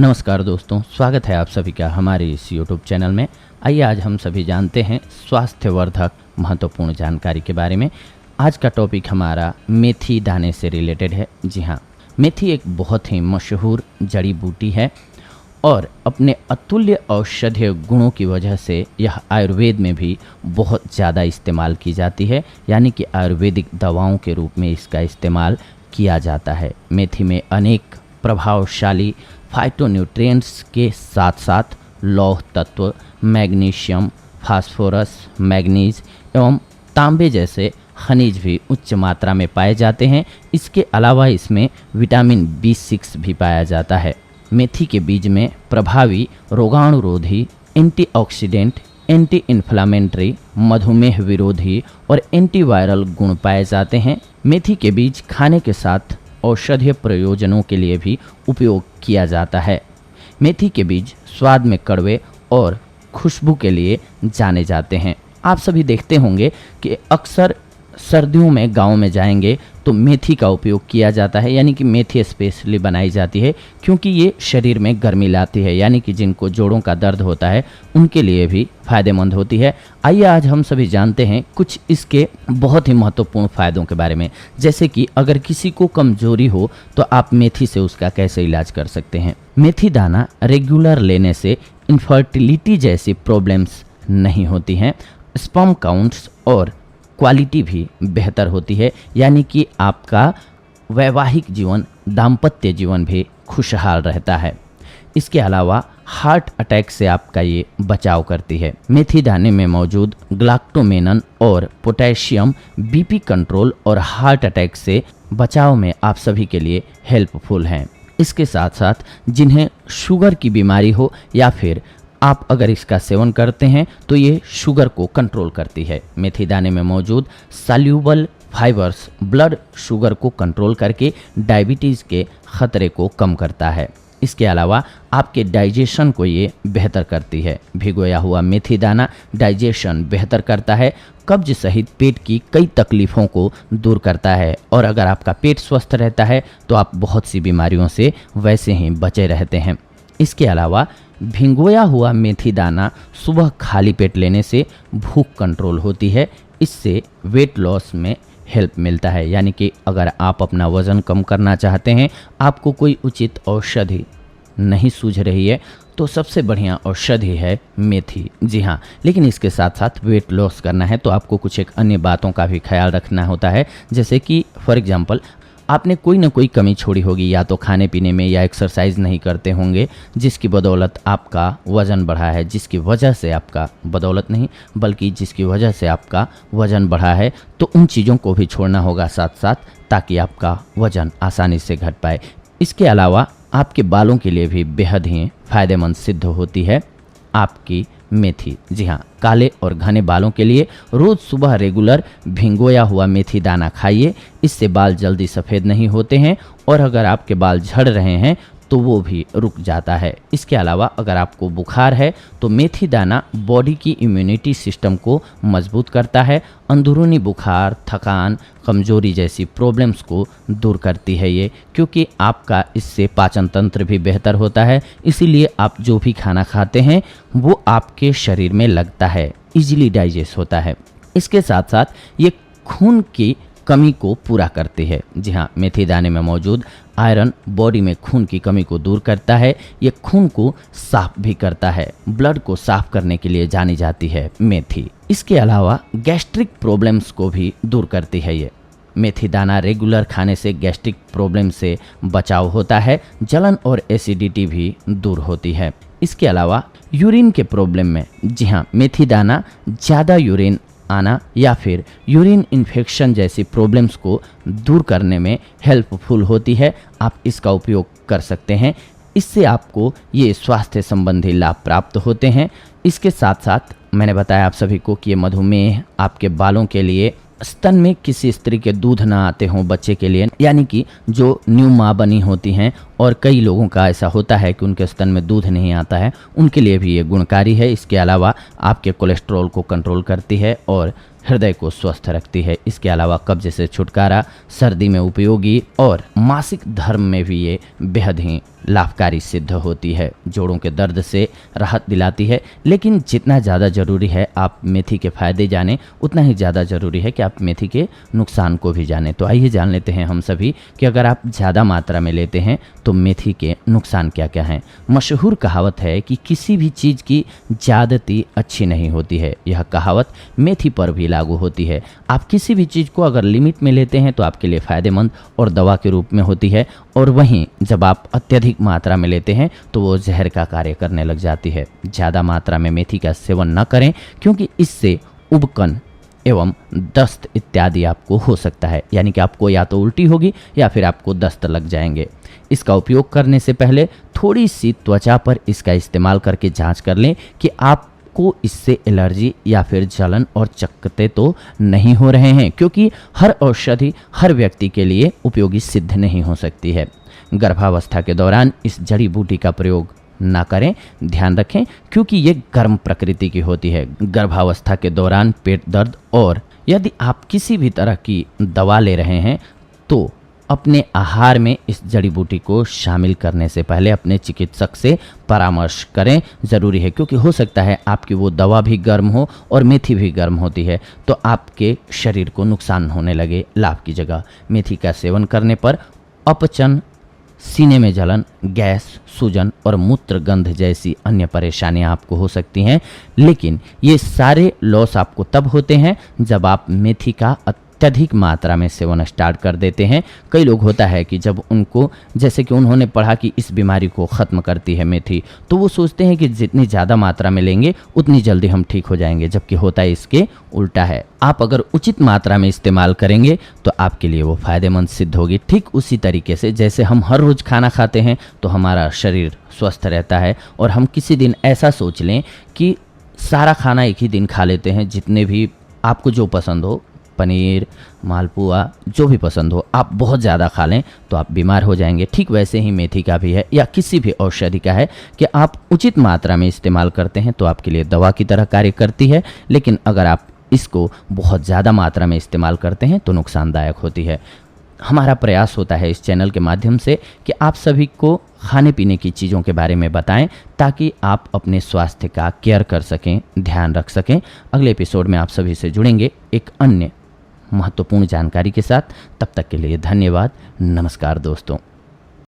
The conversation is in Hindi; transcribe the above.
नमस्कार दोस्तों, स्वागत है आप सभी का हमारे इस यूट्यूब चैनल में। आइए आज हम सभी जानते हैं स्वास्थ्यवर्धक महत्वपूर्ण जानकारी के बारे में। आज का टॉपिक हमारा मेथी दाने से रिलेटेड है। जी हाँ, मेथी एक बहुत ही मशहूर जड़ी बूटी है और अपने अतुल्य औषधीय गुणों की वजह से यह आयुर्वेद में भी बहुत ज़्यादा इस्तेमाल की जाती है, यानी कि आयुर्वेदिक दवाओं के रूप में इसका इस्तेमाल किया जाता है। मेथी में अनेक प्रभावशाली फाइटोन्यूट्रिएंट्स के साथ साथ लौह तत्व, मैग्नीशियम, फास्फोरस, मैग्नीज एवं तांबे जैसे खनिज भी उच्च मात्रा में पाए जाते हैं। इसके अलावा इसमें विटामिन B6 भी पाया जाता है। मेथी के बीज में प्रभावी रोगाणुरोधी, एंटीऑक्सीडेंट, एंटी इन्फ्लामेटरी, मधुमेह विरोधी और एंटीवायरल गुण पाए जाते हैं। मेथी के बीज खाने के साथ औषधीय प्रयोजनों के लिए भी उपयोग किया जाता है। मेथी के बीज स्वाद में कड़वे और खुशबू के लिए जाने जाते हैं। आप सभी देखते होंगे कि अक्सर सर्दियों में गांव में जाएंगे तो मेथी का उपयोग किया जाता है, यानी कि मेथी स्पेशली बनाई जाती है क्योंकि ये शरीर में गर्मी लाती है, यानी कि जिनको जोड़ों का दर्द होता है उनके लिए भी फायदेमंद होती है। आइए आज हम सभी जानते हैं कुछ इसके बहुत ही महत्वपूर्ण फायदों के बारे में, जैसे कि अगर किसी को कमजोरी हो तो आप मेथी से उसका कैसे इलाज कर सकते हैं। मेथी दाना रेगुलर लेने से इनफर्टिलिटी जैसी प्रॉब्लम्स नहीं होती हैं। स्पर्म काउंट्स और क्वालिटी भी बेहतर होती है, यानी कि आपका वैवाहिक जीवन, दाम्पत्य जीवन भी खुशहाल रहता है। इसके अलावा हार्ट अटैक से आपका ये बचाव करती है। मेथी दाने में मौजूद ग्लाक्टोमेनन और पोटेशियम बीपी कंट्रोल और हार्ट अटैक से बचाव में आप सभी के लिए हेल्पफुल हैं। इसके साथ साथ जिन्हें शुगर की बीमारी हो या फिर आप अगर इसका सेवन करते हैं तो ये शुगर को कंट्रोल करती है। मेथी दाने में मौजूद सॉल्यूबल फाइबर्स ब्लड शुगर को कंट्रोल करके डायबिटीज़ के खतरे को कम करता है। इसके अलावा आपके डाइजेशन को ये बेहतर करती है। भिगोया हुआ मेथी दाना डाइजेशन बेहतर करता है, कब्ज सहित पेट की कई तकलीफ़ों को दूर करता है और अगर आपका पेट स्वस्थ रहता है तो आप बहुत सी बीमारियों से वैसे ही बचे रहते हैं। इसके अलावा भिगोया हुआ मेथी दाना सुबह खाली पेट लेने से भूख कंट्रोल होती है। इससे वेट लॉस में हेल्प मिलता है, यानी कि अगर आप अपना वज़न कम करना चाहते हैं, आपको कोई उचित औषधि नहीं सूझ रही है तो सबसे बढ़िया औषधि है मेथी। जी हाँ, लेकिन इसके साथ साथ वेट लॉस करना है तो आपको कुछ एक अन्य बातों का भी ख्याल रखना होता है, जैसे कि फॉर एग्जांपल आपने कोई ना कोई कमी छोड़ी होगी, या तो खाने पीने में या एक्सरसाइज नहीं करते होंगे, जिसकी बदौलत आपका वज़न बढ़ा है, जिसकी वजह से आपका बदौलत नहीं बल्कि जिसकी वजह से आपका वज़न बढ़ा है, तो उन चीज़ों को भी छोड़ना होगा साथ साथ, ताकि आपका वज़न आसानी से घट पाए। इसके अलावा आपके बालों के लिए भी बेहद ही फायदेमंद सिद्ध होती है आपकी मेथी। जी हाँ, काले और घने बालों के लिए रोज़ सुबह रेगुलर भिगोया हुआ मेथी दाना खाइए। इससे बाल जल्दी सफ़ेद नहीं होते हैं और अगर आपके बाल झड़ रहे हैं तो वो भी रुक जाता है। इसके अलावा अगर आपको बुखार है तो मेथी दाना बॉडी की इम्यूनिटी सिस्टम को मजबूत करता है। अंदरूनी बुखार, थकान, कमजोरी जैसी प्रॉब्लम्स को दूर करती है ये, क्योंकि आपका इससे पाचन तंत्र भी बेहतर होता है। इसीलिए आप जो भी खाना खाते हैं वो आपके शरीर में लगता है, इजीली डाइजेस्ट होता है। इसके साथ साथ ये खून की कमी को पूरा करती है। जी हाँ, मेथी दाने में मौजूद आयरन बॉडी में खून की कमी को दूर करता है। ये खून को साफ भी करता है। ब्लड को साफ करने के लिए जानी जाती है मेथी। इसके अलावा गैस्ट्रिक प्रॉब्लम्स को भी दूर करती है ये। मेथी दाना रेगुलर खाने से गैस्ट्रिक प्रॉब्लम से बचाव होता है। जलन और एसिडिटी भी दूर होती है। इसके अलावा यूरिन के प्रॉब्लम में, जी हाँ, मेथी दाना ज़्यादा यूरिन आना या फिर यूरिन इन्फेक्शन जैसी प्रॉब्लम्स को दूर करने में हेल्पफुल होती है। आप इसका उपयोग कर सकते हैं। इससे आपको ये स्वास्थ्य संबंधी लाभ प्राप्त होते हैं। इसके साथ साथ मैंने बताया आप सभी को कि ये मधुमेह, आपके बालों के लिए, स्तन में किसी स्त्री के दूध ना आते हों बच्चे के लिए, यानी कि जो न्यू माँ बनी होती हैं और कई लोगों का ऐसा होता है कि उनके स्तन में दूध नहीं आता है, उनके लिए भी ये गुणकारी है। इसके अलावा आपके कोलेस्ट्रॉल को कंट्रोल करती है और हृदय को स्वस्थ रखती है। इसके अलावा कब्ज से छुटकारा, सर्दी में उपयोगी और मासिक धर्म में भी ये बेहद ही लाभकारी सिद्ध होती है, जोड़ों के दर्द से राहत दिलाती है। लेकिन जितना ज़्यादा ज़रूरी है आप मेथी के फ़ायदे जानें, उतना ही ज़्यादा ज़रूरी है कि आप मेथी के नुकसान को भी जानें। तो आइए जान लेते हैं हम सभी कि अगर आप ज़्यादा मात्रा में लेते हैं तो मेथी के नुकसान क्या क्या हैं। मशहूर कहावत है कि किसी भी चीज़ की ज़्यादती अच्छी नहीं होती है। यह कहावत मेथी पर भी लागू होती है। आप किसी भी चीज़ को अगर लिमिट में लेते हैं तो आपके लिए फ़ायदेमंद और दवा के रूप में होती है, और वहीं जब आप अत्यधिक मात्रा में लेते हैं तो वो जहर का कार्य करने लग जाती है। ज़्यादा मात्रा में मेथी का सेवन न करें, क्योंकि इससे उबकन एवं दस्त इत्यादि आपको हो सकता है, यानी कि आपको या तो उल्टी होगी या फिर आपको दस्त लग जाएंगे। इसका उपयोग करने से पहले थोड़ी सी त्वचा पर इसका इस्तेमाल करके जांच कर लें कि आपको इससे एलर्जी या फिर जलन और चकत्ते तो नहीं हो रहे हैं, क्योंकि हर औषधि हर व्यक्ति के लिए उपयोगी सिद्ध नहीं हो सकती है। गर्भावस्था के दौरान इस जड़ी बूटी का प्रयोग ना करें, ध्यान रखें, क्योंकि ये गर्म प्रकृति की होती है। गर्भावस्था के दौरान पेट दर्द और यदि आप किसी भी तरह की दवा ले रहे हैं तो अपने आहार में इस जड़ी बूटी को शामिल करने से पहले अपने चिकित्सक से परामर्श करें, ज़रूरी है, क्योंकि हो सकता है आपकी वो दवा भी गर्म हो और मेथी भी गर्म होती है तो आपके शरीर को नुकसान होने लगे लाभ की जगह। मेथी का सेवन करने पर अपचन, सीने में जलन, गैस, सूजन और मूत्र गंध जैसी अन्य परेशानियां आपको हो सकती हैं। लेकिन ये सारे लॉस आपको तब होते हैं जब आप मेथी का अत्यधिक मात्रा में सेवन स्टार्ट कर देते हैं। कई लोग होता है कि जब उनको, जैसे कि उन्होंने पढ़ा कि इस बीमारी को ख़त्म करती है मेथी, तो वो सोचते हैं कि जितनी ज़्यादा मात्रा में लेंगे उतनी जल्दी हम ठीक हो जाएंगे, जबकि होता है इसके उल्टा है। आप अगर उचित मात्रा में इस्तेमाल करेंगे तो आपके लिए वो फ़ायदेमंद सिद्ध होगी। ठीक उसी तरीके से जैसे हम हर रोज़ खाना खाते हैं तो हमारा शरीर स्वस्थ रहता है, और हम किसी दिन ऐसा सोच लें कि सारा खाना एक ही दिन खा लेते हैं, जितने भी आपको जो पसंद हो, पनीर, मालपुआ, जो भी पसंद हो, आप बहुत ज़्यादा खा लें तो आप बीमार हो जाएंगे। ठीक वैसे ही मेथी का भी है, या किसी भी औषधि का है कि आप उचित मात्रा में इस्तेमाल करते हैं तो आपके लिए दवा की तरह कार्य करती है। लेकिन अगर आप इसको बहुत ज़्यादा मात्रा में इस्तेमाल करते हैं तो नुकसानदायक होती है। हमारा प्रयास होता है इस चैनल के माध्यम से कि आप सभी को खाने पीने की चीज़ों के बारे में बताएं, ताकि आप अपने स्वास्थ्य का केयर कर सकें, ध्यान रख सकें। अगले एपिसोड में आप सभी से जुड़ेंगे एक अन्य महत्वपूर्ण जानकारी के साथ। तब तक के लिए धन्यवाद। नमस्कार दोस्तों।